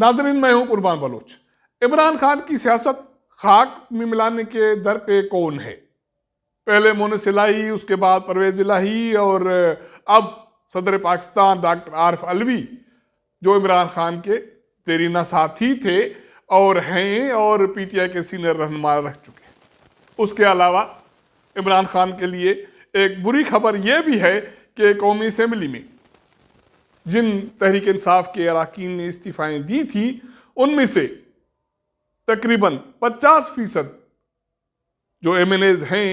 नाजरीन, मैं हूं कुर्बान बलोच। इमरान खान की सियासत खाक में मिलाने के दर पे कौन है? पहले मोनिस इलाही, उसके बाद परवेज इलाही और अब सदर पाकिस्तान डॉक्टर आरिफ अलवी, जो इमरान खान के देरीना साथी थे और हैं और पीटीआई के सीनियर रहनुमा रह चुके हैं। उसके अलावा इमरान खान के लिए एक बुरी खबर यह भी है कि कौमी असेंबली में जिन तहरीक इंसाफ के अरकान ने इस्तीफाएं दी थी, उनमें से तकरीबन 50% जो MNAs हैं,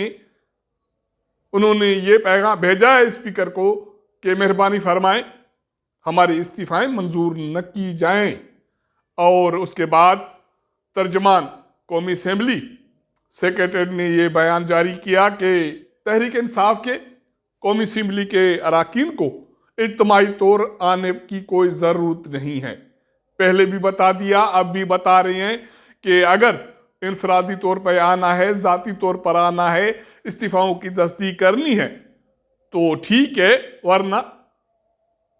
उन्होंने ये पैगाम भेजा है स्पीकर को कि मेहरबानी फरमाएं हमारी इस्तीफाएं मंजूर न की जाएं। और उसके बाद तर्जमान कौमी असेंबली सेक्रेटरी ने यह बयान जारी किया कि तहरीक इंसाफ के कौमी असेंबली के अरकान को इज्तिमाई तौर आने की कोई ज़रूरत नहीं है। पहले भी बता दिया, अब भी बता रहे हैं कि अगर इनफरादी तौर पर आना है, ज़ाती तौर पर आना है, इस्तीफ़ाओं की तस्दीक करनी है तो ठीक है, वरना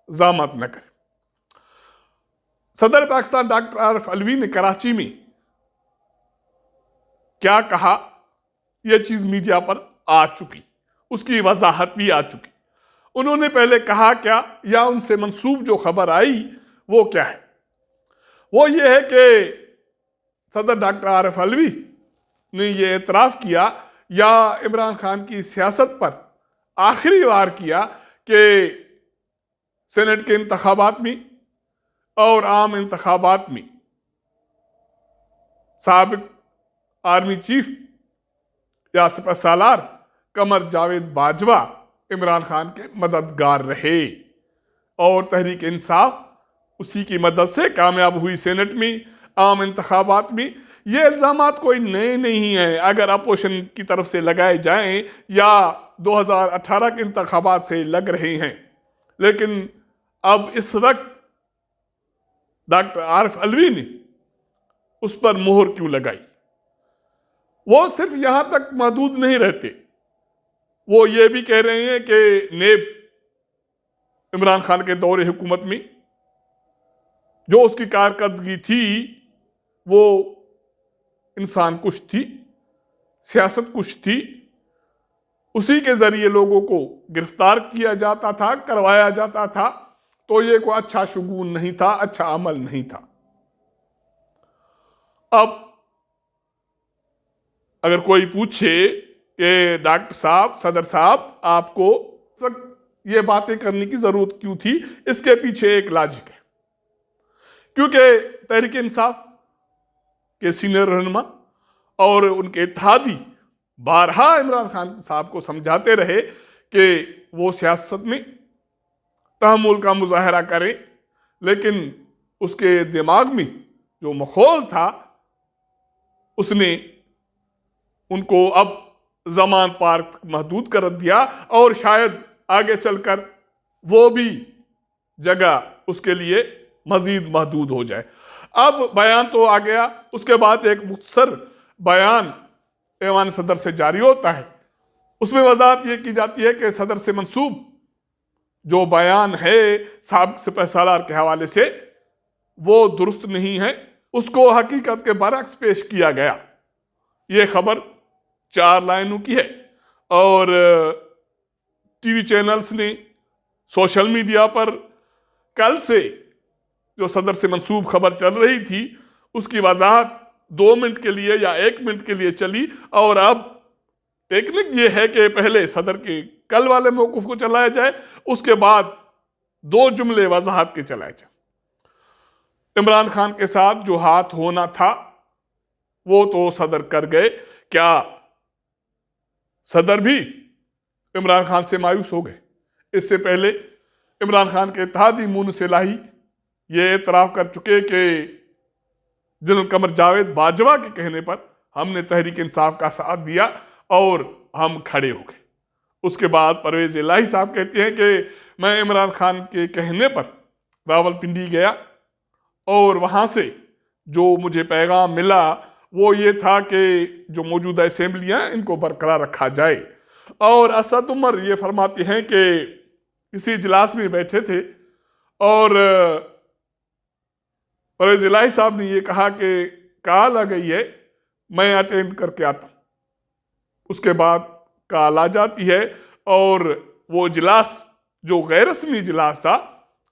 ज़ामत न करें। सदर पाकिस्तान डॉक्टर आरिफ अलवी ने कराची में क्या कहा, यह चीज़ मीडिया पर आ चुकी, उसकी वजाहत भी आ चुकी। उन्होंने पहले कहा क्या, या उनसे मंसूब जो खबर आई वो क्या है? वो ये है कि सदर डॉक्टर आरिफ अलवी ने ये एतराफ़ किया या इमरान खान की सियासत पर आखिरी बार किया कि सेनेट के इंतखाबात में और आम इंतखाबात में साबिक आर्मी चीफ या सिपह सालार कमर जावेद बाजवा इमरान खान के मददगार रहे और तहरीक इंसाफ उसी की मदद से कामयाब हुई सेनेट में, आम इंतखाबात में। ये इल्ज़ामात कोई नए नहीं हैं, अगर अपोजिशन की तरफ से लगाए जाएं या 2018 के इंतखाबात से लग रहे हैं। लेकिन अब इस वक्त डॉक्टर आरिफ अलवी ने उस पर मोहर क्यों लगाई? वो सिर्फ यहां तक महदूद नहीं रहते, वो ये भी कह रहे हैं कि नेब इमरान खान के दौरे हुकूमत में जो उसकी कारकर्दगी थी वो इंसान कुछ थी, सियासत कुछ थी। उसी के जरिए लोगों को गिरफ्तार किया जाता था, करवाया जाता था, तो ये कोई अच्छा शुगून नहीं था, अच्छा अमल नहीं था। अब अगर कोई पूछे कि डॉक्टर साहब, सदर साहब, आपको ये बातें करने की जरूरत क्यों थी, इसके पीछे एक लॉजिक है। क्योंकि तहरीक इंसाफ के सीनियर रहनुमा और उनके इत्तेहादी बारहा इमरान खान साहब को समझाते रहे कि वो सियासत में तहम्मुल का मुजाहरा करें, लेकिन उसके दिमाग में जो माहौल था उसने उनको अब ज़मान पार महदूद कर दिया और शायद आगे चलकर वो भी जगह उसके लिए मजीद महदूद हो जाए। अब बयान तो आ गया, उसके बाद एक मुख्तसर बयान ऐवान सदर से जारी होता है। उसमें वजाहत यह की जाती है कि सदर से मंसूब जो बयान है साबिक सिपह सालार के हवाले से वो दुरुस्त नहीं है, उसको हकीकत के बरअक्स पेश किया गया। ये खबर 4 लाइनों की है और टीवी चैनल्स ने, सोशल मीडिया पर कल से जो सदर से मंसूब खबर चल रही थी उसकी वजाहत 2 मिनट के लिए या 1 मिनट के लिए चली। और अब टेक्निक ये है कि पहले सदर के कल वाले मौक़िफ़ को चलाया जाए, उसके बाद 2 जुमले वजाहत के चलाए जाए। इमरान खान के साथ जो हाथ होना था वो तो सदर कर गए। क्या सदर भी इमरान खान से मायूस हो गए? इससे पहले इमरान खान के इत्तेहादी मोनिस इलाही ये एतराफ़ कर चुके कि जनरल कमर जावेद बाजवा के कहने पर हमने तहरीक इंसाफ का साथ दिया और हम खड़े हो गए। उसके बाद परवेज इलाही साहब कहते हैं कि मैं इमरान खान के कहने पर रावलपिंडी गया और वहाँ से जो मुझे पैगाम मिला वो ये था कि जो मौजूदा असेंबलियाँ इनको बरकरार रखा जाए। और असद उमर ये फरमाते हैं कि किसी इजलास में बैठे थे और परवेज इलाही साहब ने ये कहा कि कॉल आ गई है, मैं अटेंड करके आता हूँ। उसके बाद कॉल आ जाती है और वो इजलास जो गैर रस्मी इजलास था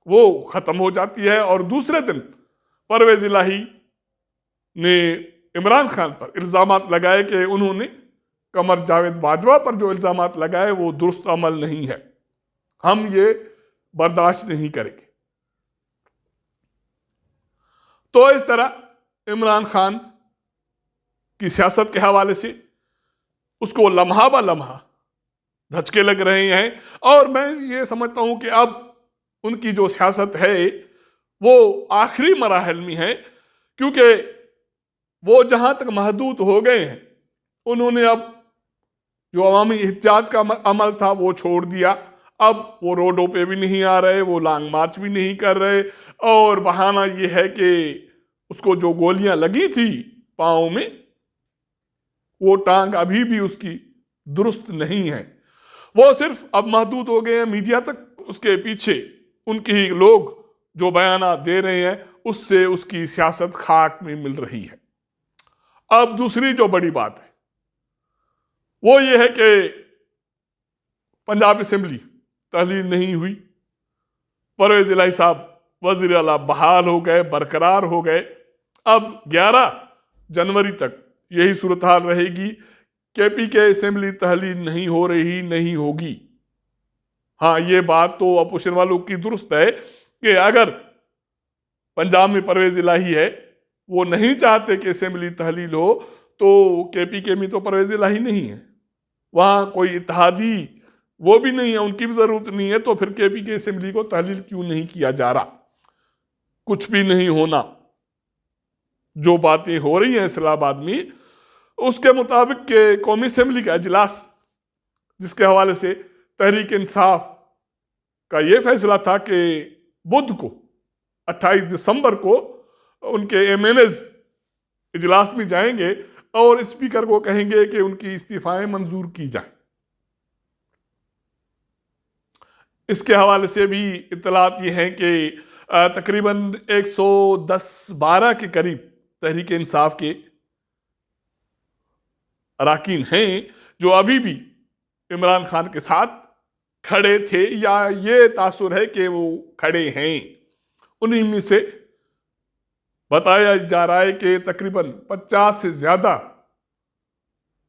वो ख़त्म हो जाती है। और दूसरे दिन परवेज इलाही ने इमरान खान पर इल्ज़ामात लगाए कि उन्होंने कमर जावेद बाजवा पर जो इल्ज़ामात लगाए वो दुरुस्त अमल नहीं है, हम ये बर्दाश्त नहीं करेंगे। तो इस तरह इमरान खान की सियासत के हवाले से उसको लम्हा ब लम्हा धचके लग रहे हैं। और मैं ये समझता हूं कि अब उनकी जो सियासत है वो आखिरी मराहल में है, क्योंकि वो जहां तक महदूद हो गए हैं, उन्होंने अब जो अवामी एहतिजाज का अमल था वो छोड़ दिया। अब वो रोडों पे भी नहीं आ रहे, वो लॉन्ग मार्च भी नहीं कर रहे, और बहाना ये है कि उसको जो गोलियां लगी थी पाँव में, वो टांग अभी भी उसकी दुरुस्त नहीं है। वो सिर्फ अब महदूद हो गए हैं मीडिया तक। उसके पीछे उनके ही लोग जो बयाना दे रहे हैं, उससे उसकी सियासत खाक में मिल रही है। अब दूसरी जो बड़ी बात है वो ये है कि पंजाब असेंबली तहलील नहीं हुई। परवेज इलाही साहब वज़ीर आला बहाल हो गए, बरकरार हो गए। अब 11 जनवरी तक यही सूरत हाल रहेगी। केपी के असेंबली तहलील नहीं हो रही, नहीं होगी। हाँ, ये बात तो अपोजिशन वालों की दुरुस्त है कि अगर पंजाब में परवेज इलाही है, वो नहीं चाहते कि असेंबली तहलील हो, तो केपी के में तो परवेज इलाही नहीं है, वहाँ कोई इत्तेहादी वो भी नहीं है, उनकी भी जरूरत नहीं है। तो फिर केपी के असेंबली को तहलील क्यों नहीं किया जा रहा? कुछ भी नहीं होना। जो बातें हो रही हैं इस्लामाबाद में, उसके मुताबिक के कौमी असेंबली का इजलास, जिसके हवाले से तहरीक इंसाफ का ये फैसला था कि बुध को 28 दिसंबर को उनके एमएनएज इजलास में जाएंगे और स्पीकर को कहेंगे कि उनकी इस्तीफाएं मंजूर की जाए। इसके हवाले से भी इत्तलात ये हैं कि तकरीबन 110-12 के करीब तहरीक इंसाफ के अराकीन हैं जो अभी भी इमरान खान के साथ खड़े थे, या ये तासुर है कि वो खड़े हैं। उन्हीं में से बताया जा रहा है कि तकरीबन 50 से ज्यादा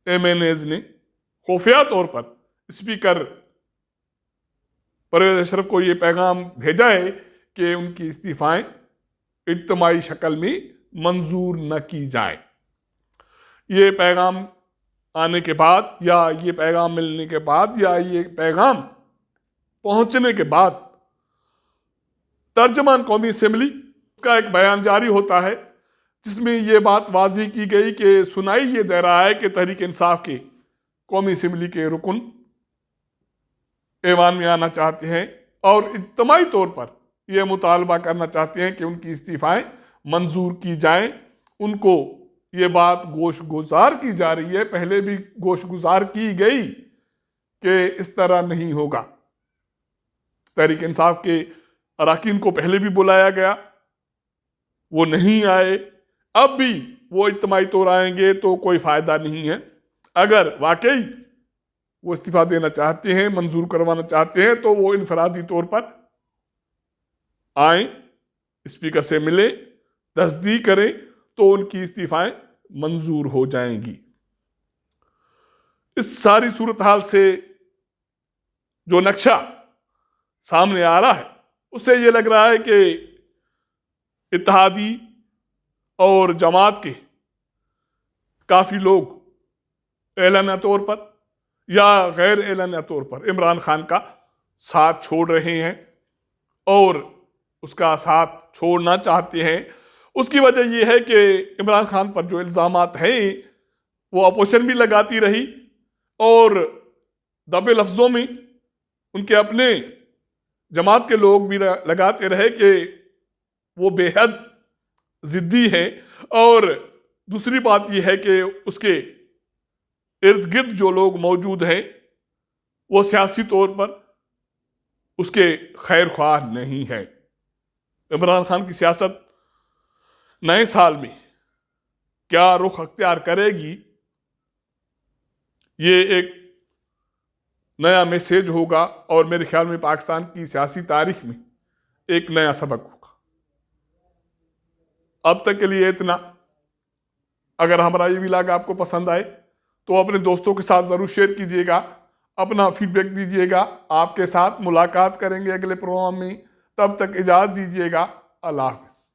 एमएनएज ने खुफिया तौर पर स्पीकर परवेज अशरफ को ये पैगाम भेजा है कि उनकी इस्तीफाएं इज्तिमाई शक्ल में मंजूर न की जाए। ये पैगाम आने के बाद, या ये पैगाम मिलने के बाद, या ये पैगाम पहुंचने के बाद तर्जमान कौमी असेंबली का एक बयान जारी होता है, जिसमें ये बात वाज़ेह की गई कि सुनाई ये दे रहा है कि तहरीक इंसाफ के कौमी असेंबली के रुकन ऐवान में आना चाहते हैं और इज्तिमाई तौर पर यह मुतालबा करना चाहते हैं कि उनकी इस्तीफाएं मंजूर की जाएं। उनको ये बात गोश गुजार की जा रही है, पहले भी गोश गुजार की गई कि इस तरह नहीं होगा। तहरीक इंसाफ के अराकीन को पहले भी बुलाया गया, वो नहीं आए। अब भी वो इज्तिमाई तौर आएंगे तो कोई फायदा नहीं है। अगर वाकई वो इस्तीफा देना चाहते हैं, मंजूर करवाना चाहते हैं, तो वो इनफरादी तौर पर आए, स्पीकर से मिले, तस्दीक करें, तो उनकी इस्तीफाएं मंजूर हो जाएंगी। इस सारी सूरत हाल से जो नक्शा सामने आ रहा है, उससे ये लग रहा है कि इत्तेहादी और जमात के काफी लोग एलानिया तौर पर या गैर एलानिया तौर पर इमरान खान का साथ छोड़ रहे हैं और उसका साथ छोड़ना चाहते हैं। उसकी वजह यह है कि इमरान खान पर जो इल्ज़ामात हैं वो अपोजिशन भी लगाती रही और दबे लफ्ज़ों में उनके अपने जमात के लोग भी लगाते रहे कि वो बेहद ज़िद्दी है। और दूसरी बात यह है कि उसके इर्द गिर्द जो लोग मौजूद हैं वो सियासी तौर पर उसके खैर ख्वाह नहीं है। इमरान खान की सियासत नए साल में क्या रुख अख्तियार करेगी, ये एक नया मैसेज होगा और मेरे ख्याल में पाकिस्तान की सियासी तारीख में एक नया सबक होगा। अब तक के लिए इतना। अगर हमारा ये व्लॉग आपको पसंद आए तो अपने दोस्तों के साथ ज़रूर शेयर कीजिएगा, अपना फीडबैक दीजिएगा। आपके साथ मुलाकात करेंगे अगले प्रोग्राम में, तब तक इजाज़त दीजिएगा। अल्लाह हाफ़िज़।